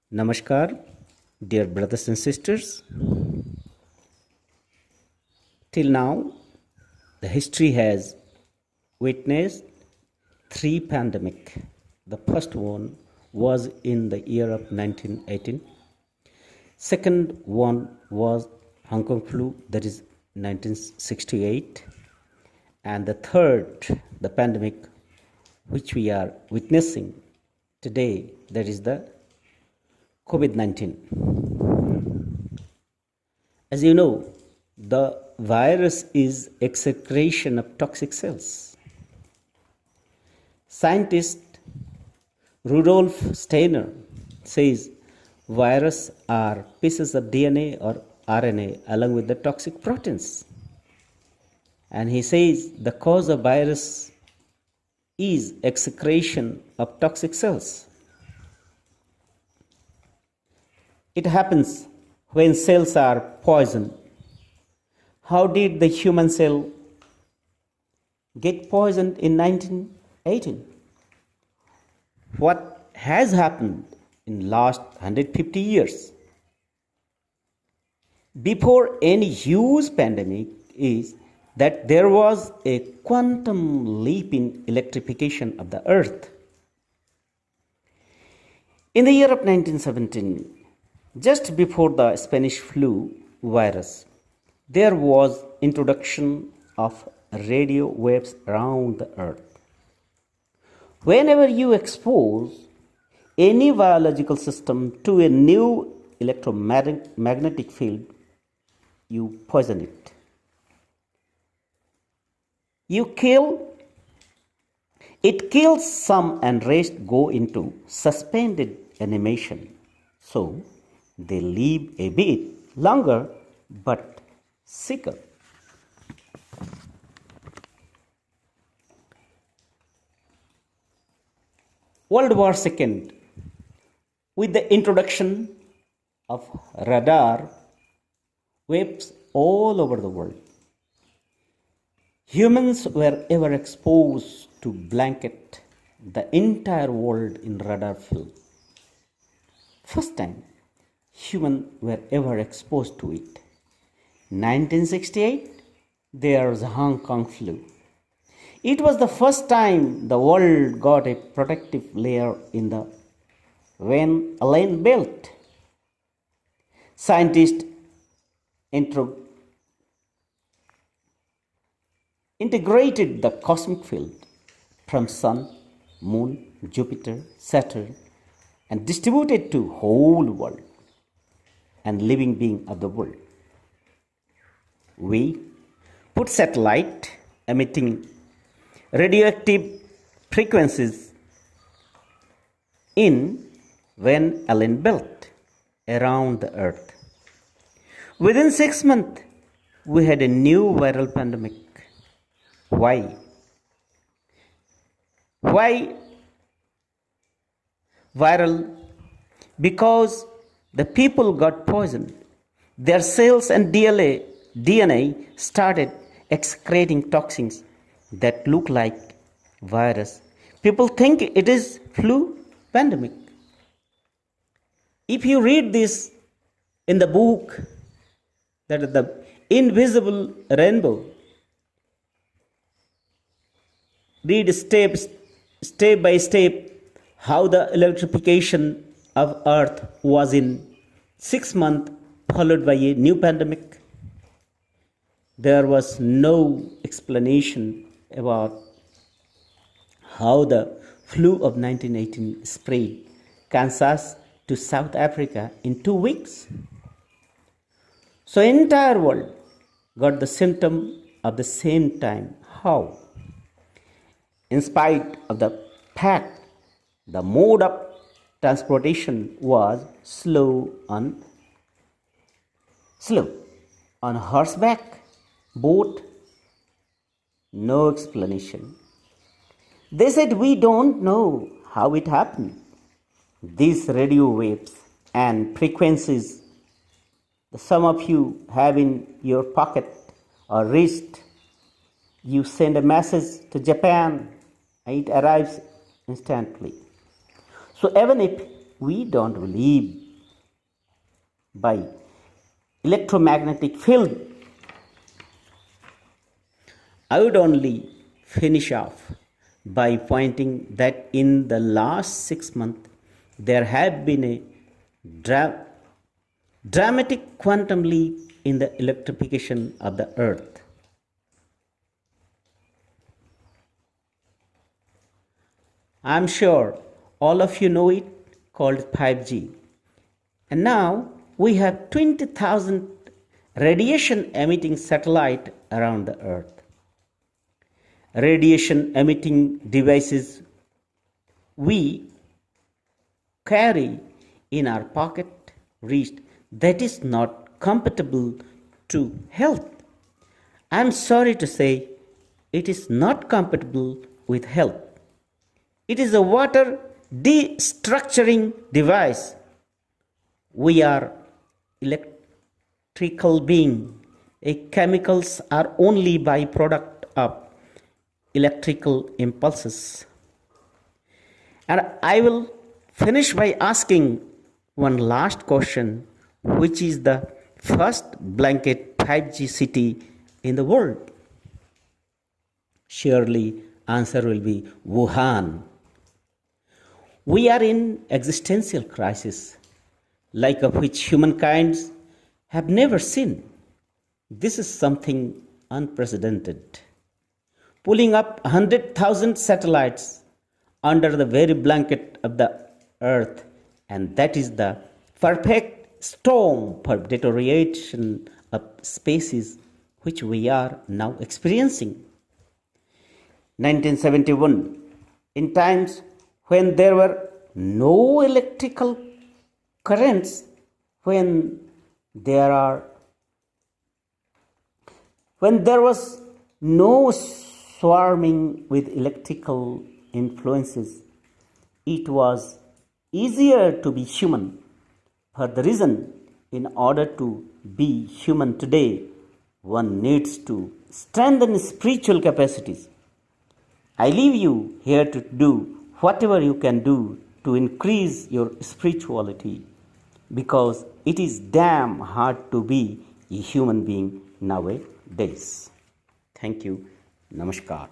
Namaskar, dear brothers and sisters. Till now, the history has witnessed three pandemics. The first one was in the year of 1918. Second one was Hongkong Flue, that is 1968. And the third, the pandemic which we are witnessing today, that is the COVID-19. As you know, the virus is excretion of toxic cells. Scientist Rudolf Steiner says viruses are pieces of DNA or RNA along with the toxic proteins. And he says the cause of virus is excretion of toxic cells. It happens when cells are poisoned. How did the human cell get poisoned in 1918? What has happened in last 150 years? Before any huge pandemic is that there was a quantum leap in electrification of the earth. In the year of 1917, just before the Spanish flu virus, there was introduction of radio waves around the earth. Whenever you expose any biological system to a new electromagnetic field, you poison it. It kills some and rest go into suspended animation. So they live a bit longer but sicker. World War II, with the introduction of radar waves all over the world, humans were ever exposed to blanket the entire world in radar field. First time humans were ever exposed to it. 1968, there was Hongkong Flue. It was the first time the world got a protective layer in the Van Allen belt. Scientists integrated the cosmic field from Sun, Moon, Jupiter, Saturn, and distributed to whole world and living being of the world. We put satellite emitting radioactive frequencies in Van Allen belt around the earth. Within 6 months, we had a new viral pandemic. Why? Why viral? Because the people got poisoned. Their cells and DNA started excreting toxins that look like virus. People think it is flu pandemic. If you read this in the book, that is the Invisible Rainbow, read step by step how the electrification of earth was in 6 months followed by a new pandemic. There was no explanation about how the flu of 1918 spread Kansas to South Africa in 2 weeks. So entire world got the symptom at the same time. How? In spite of the fact the mode of transportation was slow on horseback, boat, no explanation. They said, we don't know how it happened. These radio waves and frequencies, some of you have in your pocket or wrist, you send a message to Japan and it arrives instantly. So even if we don't believe by electromagnetic field. I would only finish off by pointing that in the last 6 months there have been a dramatic quantum leap in the electrification of the earth. I'm sure all of you know it, called 5G. And now we have 20,000 radiation emitting satellites around the earth. Radiation emitting devices we carry in our pocket reached that is not compatible to health. I'm sorry to say it is not compatible with health. It is a water destructuring device. We are electrical beings. Chemicals are only byproduct of electrical impulses. And I will finish by asking one last question, which is the first blanket 5G city in the world? Surely answer will be Wuhan. We are in existential crisis, like of which humankind have never seen. This is something unprecedented. Pulling up 100,000 satellites under the very blanket of the earth, and that is the perfect storm for deterioration of species which we are now experiencing. 1971, in times when there were no electrical currents, when there was no swarming with electrical influences, it was easier to be human. For the reason, in order to be human today, one needs to strengthen spiritual capacities. I leave you here to do whatever you can do to increase your spirituality, because it is damn hard to be a human being nowadays. Thank you. Namaskar.